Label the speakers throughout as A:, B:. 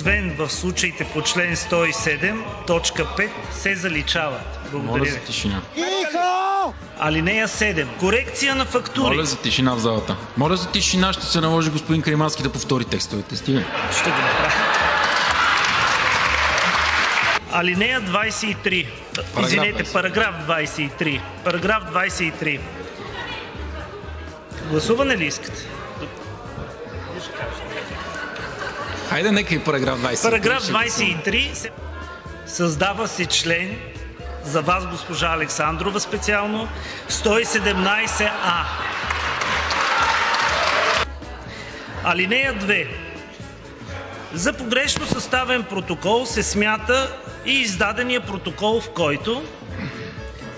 A: освен в случаите по член 107, точка 5, се заличават. Благодаря.
B: Моля за тишина.
A: Алинея 7. Корекция на фактури.
B: Моля за тишина в залата. Моля за тишина, ще се наложи господин Каримански да повтори текстовете. Стига.
A: Ще го направя. Алинея 23. Извинете, параграф 23. Параграф 23. Гласуване ли искате?
B: Хайде, нека и параграф 23.
A: Параграф 23. Създава се член, за вас, госпожа Александрова, специално, 117а. Алинея 2. За погрешно съставен протокол се смята и издадения протокол, в който: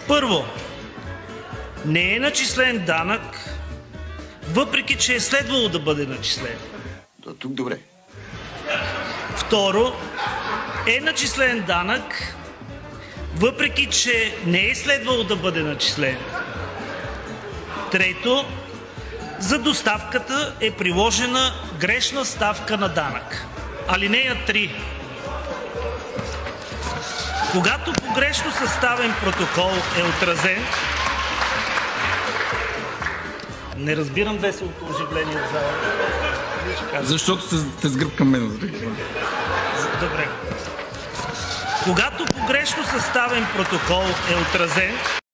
A: първо, не е начислен данък, въпреки че е следвало да бъде начислен.
C: До тук добре.
A: Второ, е начислен данък, въпреки че не е следвало да бъде начислен. Трето, за доставката е приложена грешна ставка на данък. Алинея 3. Когато погрешно съставен протокол е отразен... Не разбирам веселото оживление в залата.
B: Защото сте с гръб към мен.
A: Добре. Когато погрешно съставен протокол е отразен...